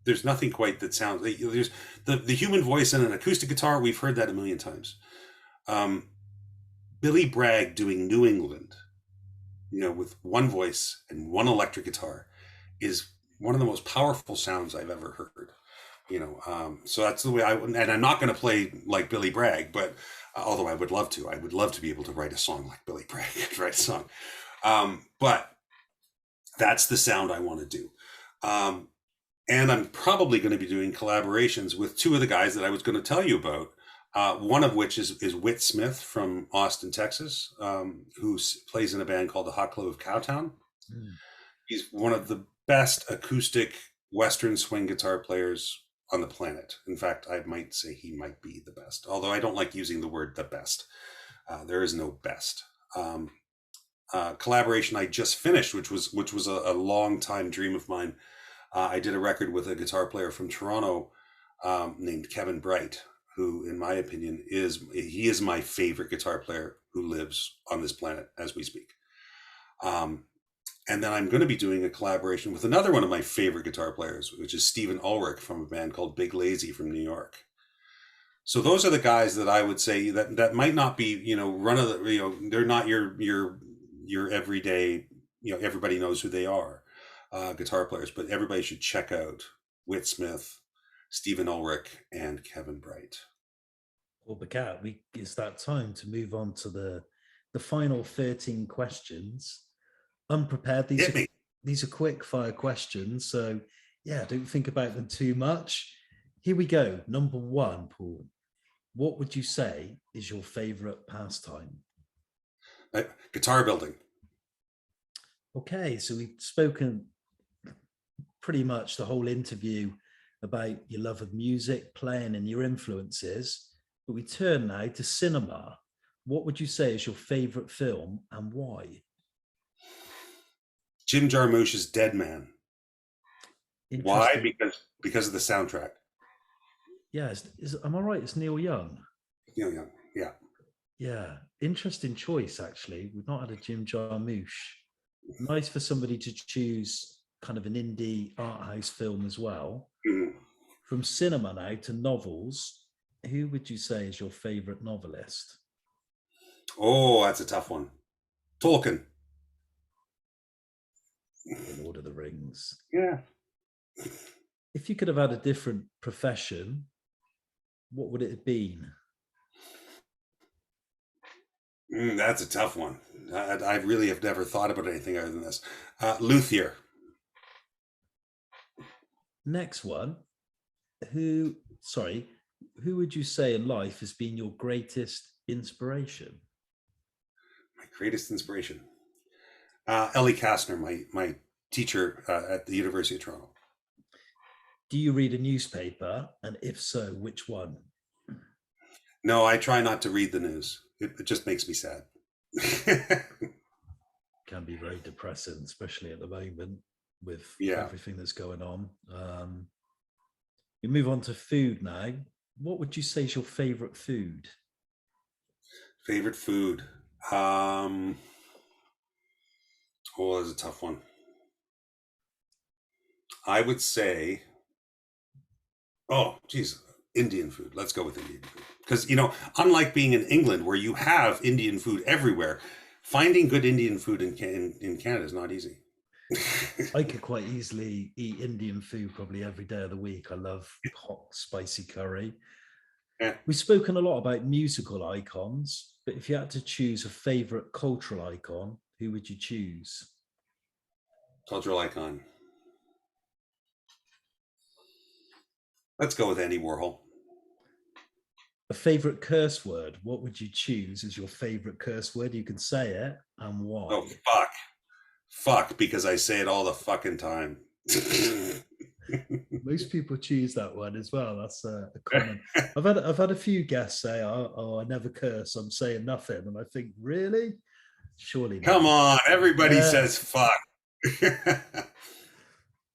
there's nothing quite that sounds, there's the human voice in an acoustic guitar. We've heard that a million times. Billy Bragg doing New England, with one voice and one electric guitar, is one of the most powerful sounds I've ever heard. So that's the way and I'm not going to play like Billy Bragg, but although I would love to be able to write a song like Billy Bragg, write a song. But that's the sound I want to do. And I'm probably going to be doing collaborations with 2 of the guys that I was going to tell you about. One of which is Whit Smith from Austin, Texas, who plays in a band called the Hot Club of Cowtown. He's one of the best acoustic Western swing guitar players on the planet. In fact, I might say he might be the best, although I don't like using the word the best. There is no best. Collaboration I just finished, which was a long time dream of mine. I did a record with a guitar player from Toronto named Kevin Bright, who, in my opinion, he is my favorite guitar player who lives on this planet as we speak. And then I'm going to be doing a collaboration with another one of my favorite guitar players, which is Stephen Ulrich from a band called Big Lazy from New York. So those are the guys that I would say that might not be, they're not your everyday, everybody knows who they are. Guitar players, but everybody should check out Whit Smith, Stephen Ulrich, and Kevin Bright. Well, Pigat, it's that time to move on to the final 13 questions. Unprepared. These are quick fire questions, so don't think about them too much. Here we go. Number 1, Paul. What would you say is your favorite pastime? Guitar building. Okay, so we've spoken pretty much the whole interview about your love of music, playing, and your influences, but we turn now to cinema. What would you say is your favorite film and why? Jim Jarmusch's Dead Man. Why? Because of the soundtrack. Yeah, am I right? It's Neil Young. Neil Young, yeah. Yeah, interesting choice, actually. We've not had a Jim Jarmusch. Nice for somebody to choose kind of an indie art house film as well. Mhm. From cinema now to novels, who would you say is your favorite novelist? Oh, that's a tough one. Tolkien. The Lord of the Rings. Yeah. If you could have had a different profession, what would it have been? That's a tough one. I really have never thought about anything other than this. Luthier. Next one, who, sorry, who would you say in life has been your greatest inspiration? My greatest inspiration. Ellie Kastner, my teacher at the University of Toronto. Do you read a newspaper? And if so, which one? No, I try not to read the news. It just makes me sad. Can be very depressing, especially at the moment with Yeah. everything that's going on. We move on to food now. What would you say is your favorite food? Favorite food. Oh, that's a tough one. I would say, oh, geez, Indian food. Let's go with Indian food. Because, unlike being in England where you have Indian food everywhere, finding good Indian food in Canada is not easy. I could quite easily eat Indian food probably every day of the week. I love hot, spicy curry. Yeah. We've spoken a lot about musical icons, but if you had to choose a favorite cultural icon, who would you choose? Cultural icon. Let's go with Andy Warhol. A favorite curse word, what would you choose as your favorite curse word? You can say it and why. Oh, fuck. Fuck, because I say it all the fucking time. Most people choose that one as well. That's a common. I've had a few guests say, "Oh, I never curse. I'm saying nothing," and I think, really, surely. Come on, everybody says fuck.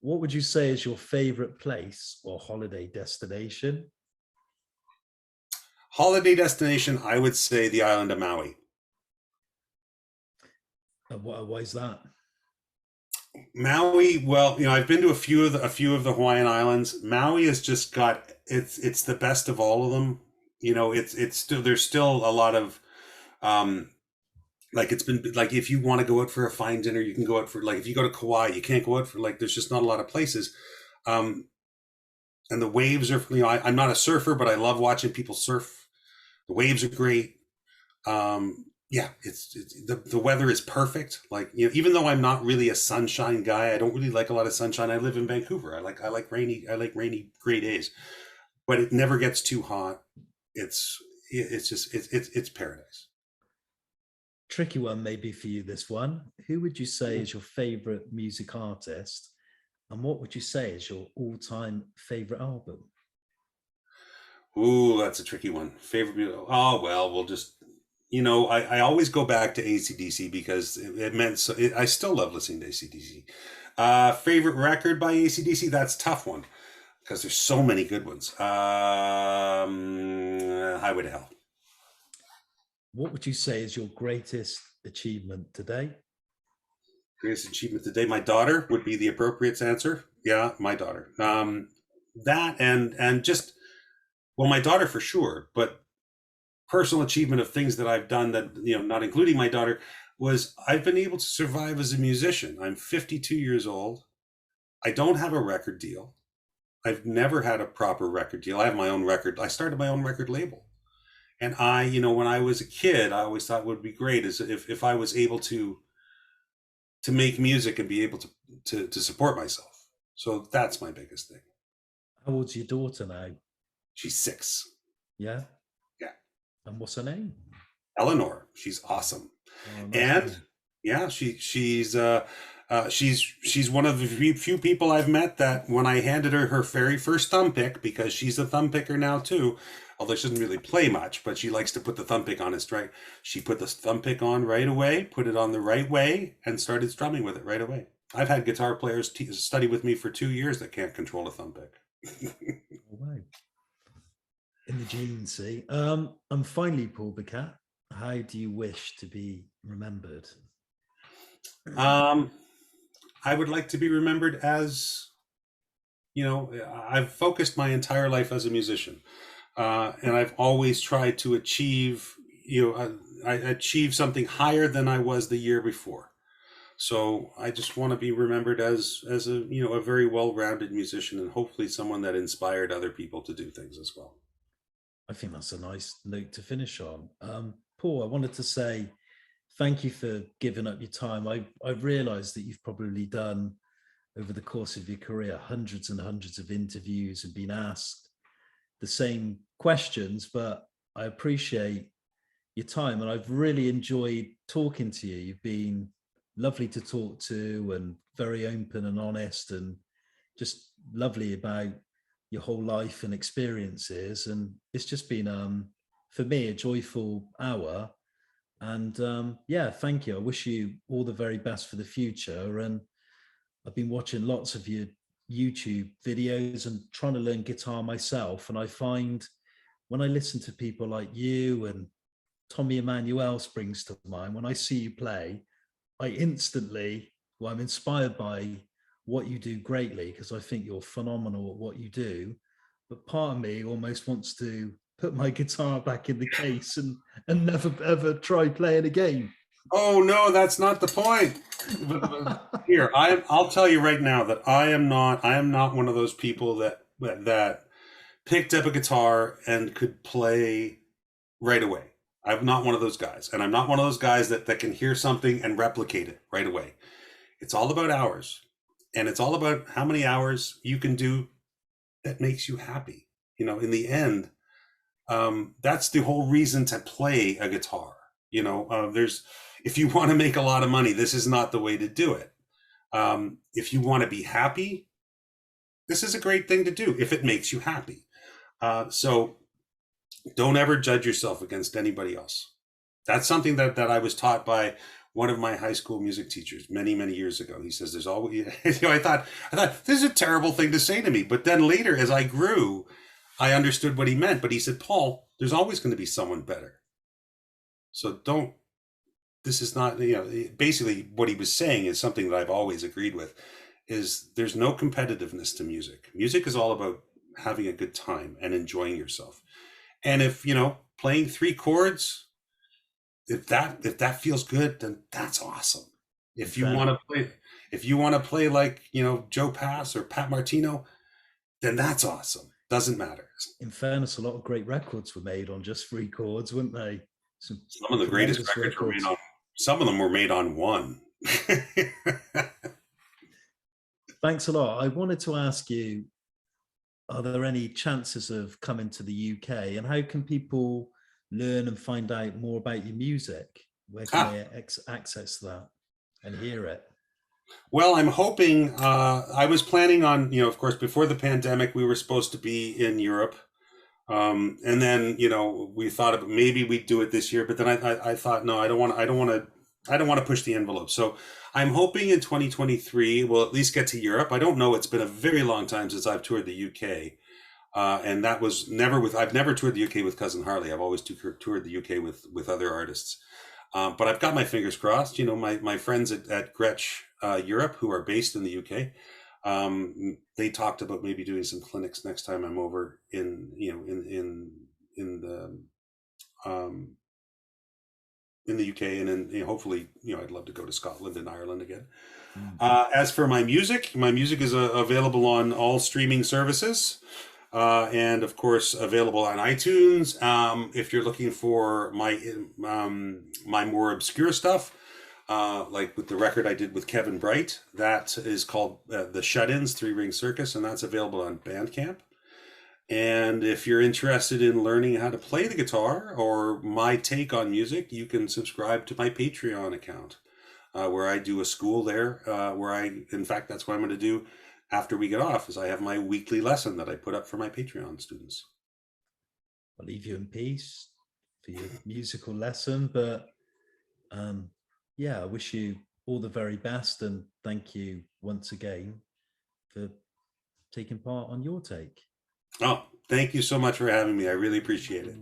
What would you say is your favorite place or holiday destination? Holiday destination, I would say the island of Maui. Why is that? Maui, well, I've been to a few of the Hawaiian Islands. Maui has just got it's the best of all of them. It's still, there's still a lot of like, it's been like, if you want to go out for a fine dinner, you can go out for, like, if you go to Kauai, you can't go out for, like, there's just not a lot of places. And the waves are, I'm not a surfer, but I love watching people surf. The waves are great. Yeah, it's the weather is perfect. Like, even though I'm not really a sunshine guy, I don't really like a lot of sunshine. I live in Vancouver. I like rainy gray days, but it never gets too hot. It's paradise. Tricky one maybe for you, this one. Who would you say is your favorite music artist, and what would you say is your all-time favorite album? Ooh, that's a tricky one. Favorite music? Oh, well, we'll just, I always go back to AC/DC because it meant so. I still love listening to AC/DC. Favorite record by AC/DC? That's a tough one because there's so many good ones. Highway to Hell. What would you say is your greatest achievement today? Greatest achievement today? My daughter would be the appropriate answer. Yeah, my daughter. That and just, well, my daughter for sure, but personal achievement of things that I've done that, not including my daughter, was I've been able to survive as a musician. I'm 52 years old. I don't have a record deal. I've never had a proper record deal. I have my own record. I started my own record label. And when I was a kid, I always thought what would be great is if I was able to make music and be able to support myself. So that's my biggest thing. How old's your daughter now? She's 6. Yeah. Yeah. And what's her name? Eleanor. She's awesome. Oh, and nice. Yeah, she's one of the few people I've met that when I handed her very first thumb pick, because she's a thumb picker now too, although she doesn't really play much, but she likes to put the thumb pick on and strike. She put the thumb pick on right away, put it on the right way, and started strumming with it right away. I've had guitar players study with me for 2 years that can't control a thumb pick. Oh, wow. In the genes, see. And finally, Paul Pigat, how do you wish to be remembered? I would like to be remembered as, I've focused my entire life as a musician, and I've always tried to achieve, I achieved something higher than I was the year before. So I just want to be remembered as a, a very well-rounded musician, and hopefully someone that inspired other people to do things as well. I think that's a nice note to finish on. Paul, I wanted to say thank you for giving up your time. I've realized that you've probably done, over the course of your career, hundreds and hundreds of interviews and been asked the same questions, but I appreciate your time and I've really enjoyed talking to you. You've been lovely to talk to and very open and honest and just lovely about your whole life and experiences. And it's just been, for me, a joyful hour. And yeah, thank you. I wish you all the very best for the future. And I've been watching lots of your YouTube videos and trying to learn guitar myself. And I find when I listen to people like you and Tommy Emmanuel springs to mind, when I see you play, I instantly, I'm inspired by what you do greatly because I think you're phenomenal at what you do. But part of me almost wants to put my guitar back in the case and never ever try playing again. Oh no, that's not the point. Here, I'll tell you right now that I am not one of those people that picked up a guitar and could play right away. I'm not one of those guys, and I'm not one of those guys that can hear something and replicate it right away. It's all about hours, and it's all about how many hours you can do that makes you happy. In the end, that's the whole reason to play a guitar. If you want to make a lot of money, this is not the way to do it. If you want to be happy, this is a great thing to do if it makes you happy. So don't ever judge yourself against anybody else. That's something that I was taught by one of my high school music teachers many, many years ago. He says, there's always, I thought this is a terrible thing to say to me. But then later, as I grew, I understood what he meant. But he said, Paul, there's always going to be someone better. So this is not, basically what he was saying is something that I've always agreed with, is there's no competitiveness to music. Music is all about having a good time and enjoying yourself. And if, playing 3 chords, if that feels good, then that's awesome. If you want to play like, Joe Pass or Pat Martino, then that's awesome. Doesn't matter. In fairness, a lot of great records were made on just 3 chords, weren't they? Some of the greatest records were made on, some of them were made on 1. Thanks a lot. I wanted to ask you, are there any chances of coming to the UK, and how can people learn and find out more about your music? Where can they access that and hear it? Well, I'm hoping, I was planning on, of course, before the pandemic, we were supposed to be in Europe. And then, we thought maybe we'd do it this year, but then I thought, no, I don't want to push the envelope. So I'm hoping in 2023, we'll at least get to Europe. I don't know. It's been a very long time since I've toured the UK. And that was I've never toured the UK with Cousin Harley. I've always toured the UK with other artists. But I've got my fingers crossed. My friends at Gretsch Europe, who are based in the UK, they talked about maybe doing some clinics next time I'm over in the UK, and then hopefully I'd love to go to Scotland and Ireland again. As for my music is available on all streaming services, and of course available on iTunes. If you're looking for my more obscure stuff, like with the record I did with Kevin Bright, that is called The Shut-Ins 3-Ring Circus, and that's available on Bandcamp. And if you're interested in learning how to play the guitar or my take on music, you can subscribe to my Patreon account, where I do a school there, in fact, that's what I'm going to do after we get off, is I have my weekly lesson that I put up for my Patreon students. I'll leave you in peace for your musical lesson, but yeah, I wish you all the very best, and thank you once again for taking part on your take. Oh, thank you so much for having me. I really appreciate it.